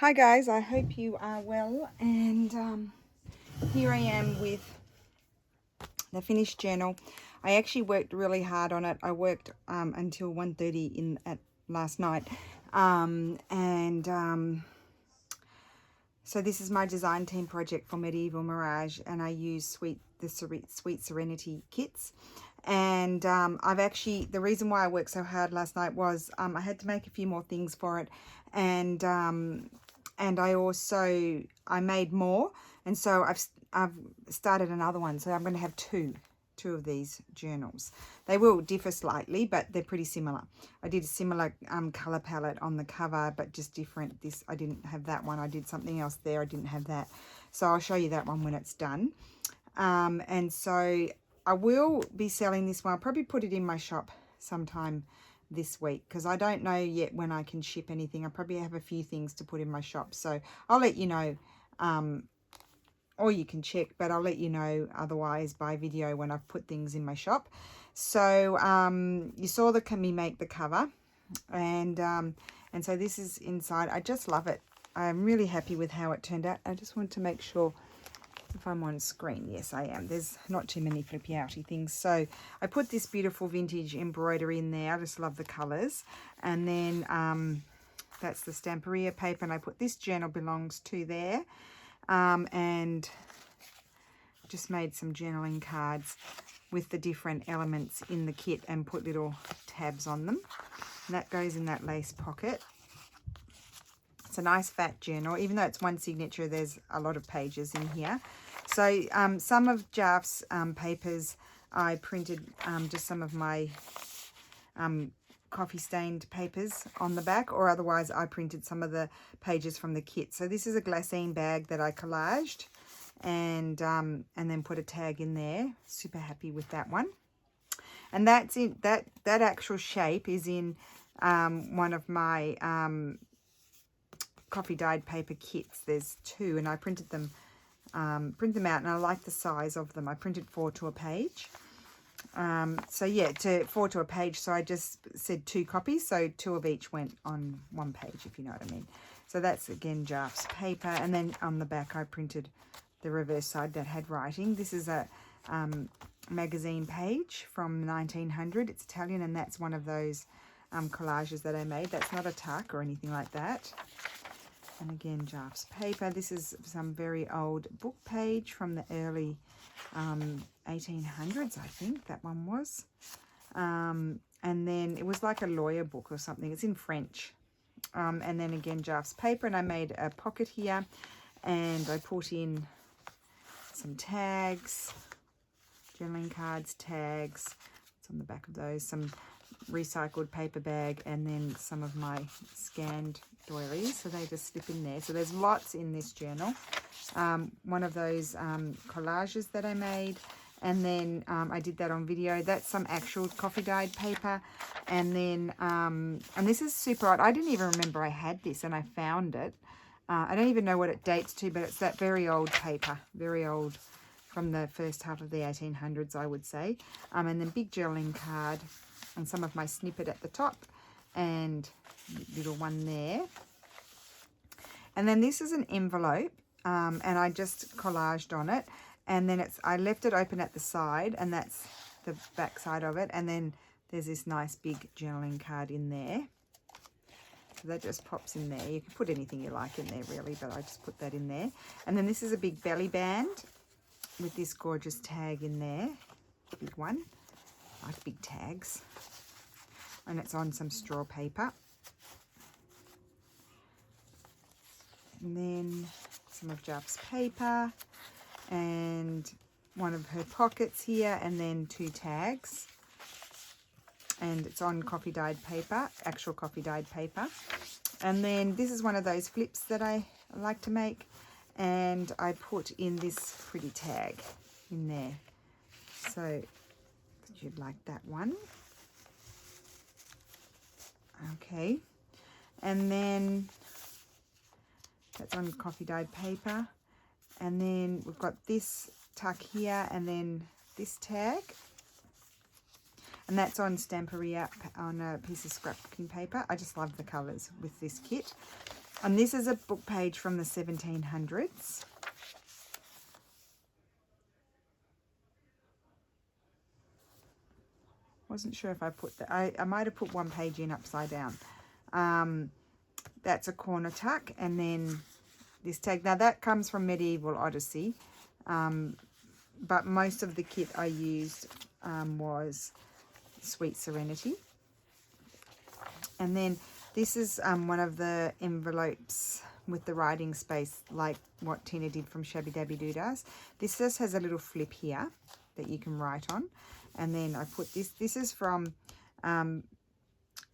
Hi guys, I hope you are well, and here I am with the finished journal. I actually worked really hard on it. I worked until 1:30 at last night, so this is my design team project for Medieval Mirage, and I use the Sweet Serenity kits. And I've actually, the reason why I worked so hard last night was I had to make a few more things for it, and I made more, and so I've started another one. So I'm going to have two of these journals. They will differ slightly, but they're pretty similar. I did a similar color palette on the cover, but just different. This, I didn't have that one. I did something else there. I didn't have that. So I'll show you that one when it's done. And so I will be selling this one. I'll probably put it in my shop sometime this week, because I don't know yet when I can ship anything. I probably have a few things to put in my shop, so I'll let you know, or you can check, but I'll let you know otherwise by video when I've put things in my shop. So you saw me make the cover, and so this is inside. I just love it. I'm really happy with how it turned out. I just want to make sure if I'm on screen. Yes, I am. There's not too many flippy outy things. So I put this beautiful vintage embroidery in there. I just love the colours. And then that's the Stamperia paper, and I put this journal belongs to there. And just made some journaling cards with the different elements in the kit and put little tabs on them. And that goes in that lace pocket. It's a nice fat journal. Even though it's one signature, there's a lot of pages in here. So some of Jaff's papers, I printed just some of my coffee stained papers on the back, or otherwise I printed some of the pages from the kit. So this is a glassine bag that I collaged, and then put a tag in there. Super happy with that one. And that's in that actual shape is in one of my coffee dyed paper kits. There's two, and I printed them out, and I like the size of them. I printed 4 to a page. So yeah, 4 to a page. So I just said 2 copies, so 2 of each went on 1 page, if you know what I mean. So that's again Jaff's paper, and then on the back I printed the reverse side that had writing. This is a magazine page from 1900. It's Italian, and that's one of those collages that I made. That's not a tuck or anything like that. And again, Jaff's paper. This is some very old book page from the early 1800s, I think that one was. And then it was like a lawyer book or something. It's in French. And then again, Jaff's paper. And I made a pocket here. And I put in some tags, journaling cards, tags. It's on the back of those. Some recycled paper bag, and then some of my scanned doilies, so they just slip in there. So there's lots in this journal. One of those collages that I made, and then I did that on video. That's some actual coffee dyed paper, and then and this is super odd. I didn't even remember I had this, and I found it. I don't even know what it dates to, but it's that very old paper, very old, from the first half of the 1800s, I would say. And then big journaling card, and some of my snippet at the top, and little one there. And then this is an envelope, and I just collaged on it, and then I left it open at the side, and that's the back side of it. And then there's this nice big journaling card in there, so that just pops in there. You can put anything you like in there really, but I just put that in there. And then this is a big belly band with this gorgeous tag in there, big one. I like big tags. And it's on some straw paper. And then some of Jaff's paper, and one of her pockets here, and then 2 tags. And it's on coffee dyed paper, actual coffee dyed paper. And then this is one of those flips that I like to make, and I put in this pretty tag in there. So you'd like that one. Okay, and then that's on coffee dyed paper, and then we've got this tuck here, and then this tag, and that's on Stamperia on a piece of scrapbooking paper. I just love the colours with this kit. And this is a book page from the 1700s. Wasn't sure if I put that. I might have put one page in upside down. That's a corner tuck, and then this tag. Now that comes from Medieval Odyssey, but most of the kit I used was Sweet Serenity. And then this is one of the envelopes with the writing space, like what Tina did from Shabby Dabby Doo does. This just has a little flip here that you can write on. And then I put this. This is from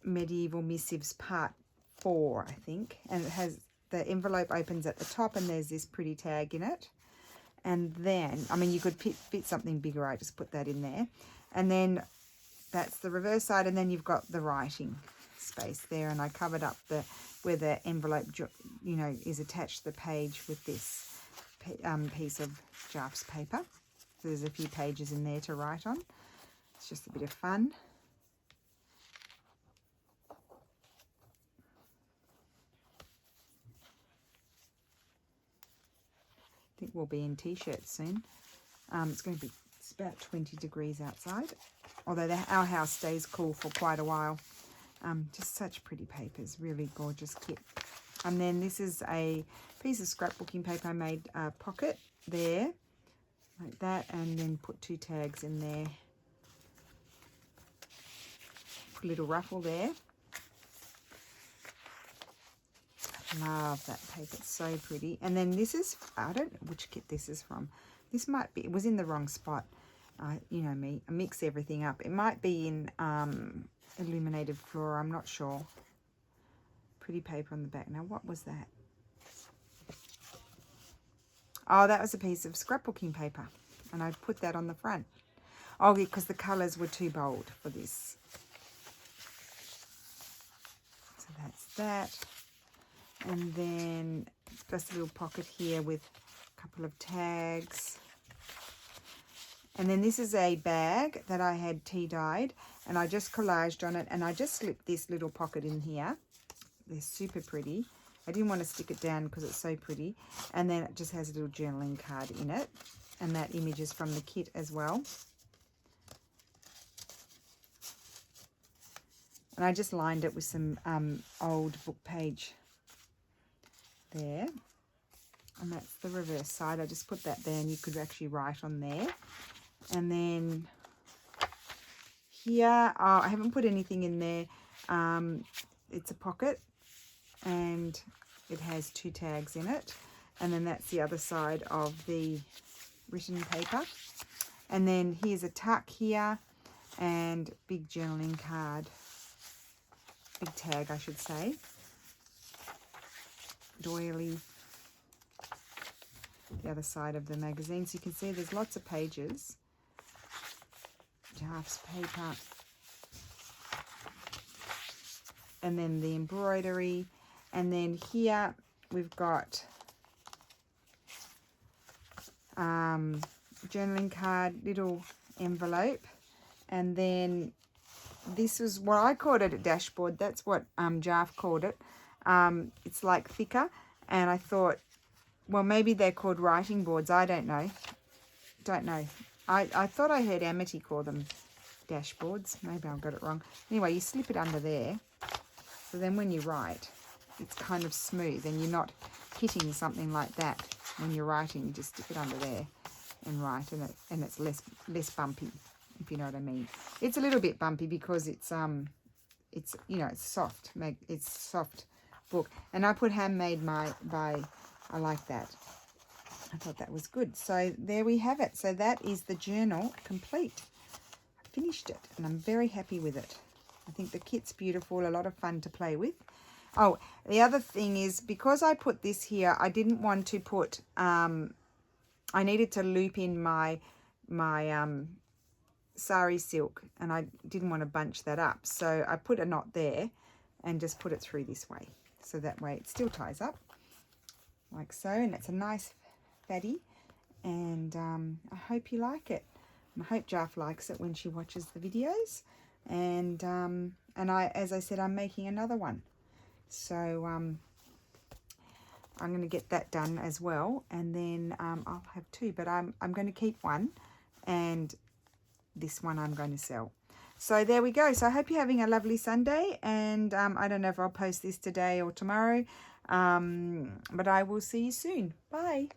Medieval Missives Part 4, I think. And it has, the envelope opens at the top and there's this pretty tag in it. And then, I mean, you could fit something bigger. I just put that in there. And then that's the reverse side. And then you've got the writing space there. And I covered up the where the envelope, you know, is attached to the page with this piece of Jaff's paper. So there's a few pages in there to write on. It's just a bit of fun. I think we'll be in t-shirts soon. It's about 20 degrees outside, although our house stays cool for quite a while. Just such pretty papers, really gorgeous kit. And then this is a piece of scrapbooking paper. I made a pocket there, like that, and then put 2 tags in there. Put a little ruffle there. Love that paper, it's so pretty. And then this is, I don't know which kit this is from. This might be, it was in the wrong spot. You know me, I mix everything up. It might be in Illuminated Flora, I'm not sure. Pretty paper on the back. Now, what was that? Oh, that was a piece of scrapbooking paper. And I put that on the front. Oh, because the colours were too bold for this. So that's that. And then just a little pocket here with a couple of tags. And then this is a bag that I had tea dyed, and I just collaged on it, and I just slipped this little pocket in here. They're super pretty. I didn't want to stick it down because it's so pretty. And then it just has a little journaling card in it, and that image is from the kit as well. And I just lined it with some old book page there. And that's the reverse side. I just put that there, and you could actually write on there. And then here, I haven't put anything in there. It's a pocket, and it has 2 tags in it. And then that's the other side of the written paper. And then here's a tuck here, and big journaling card. Big tag, I should say. Doily. The other side of the magazine. So you can see there's lots of pages. Jaff's paper. And then the embroidery. And then here we've got journaling card, little envelope. And then this is what I called it, a dashboard. That's what Jaff called it. It's like thicker. And I thought, well, maybe they're called writing boards. I don't know. I thought I heard Amity call them dashboards. Maybe I got it wrong. Anyway, you slip it under there. So then when you write, it's kind of smooth and you're not hitting something like that when you're writing. You just stick it under there and write, and it's less bumpy, if you know what I mean. It's a little bit bumpy because it's you know, it's soft. It's soft book. And I put handmade by I like that. I thought that was good. So there we have it. So that is the journal complete. I finished it and I'm very happy with it. I think the kit's beautiful, a lot of fun to play with. Oh, the other thing is, because I put this here, I didn't want to put, I needed to loop in my sari silk, and I didn't want to bunch that up. So I put a knot there and just put it through this way. So that way it still ties up. Like so, and it's a nice fatty, and I hope you like it. And I hope Jaff likes it when she watches the videos, and I, as I said, I'm making another one. So I'm going to get that done as well, and then I'll have two, but I'm going to keep one, and this one I'm going to sell. So there we go. So I hope you're having a lovely Sunday, and I don't know if I'll post this today or tomorrow, but I will see you soon. Bye.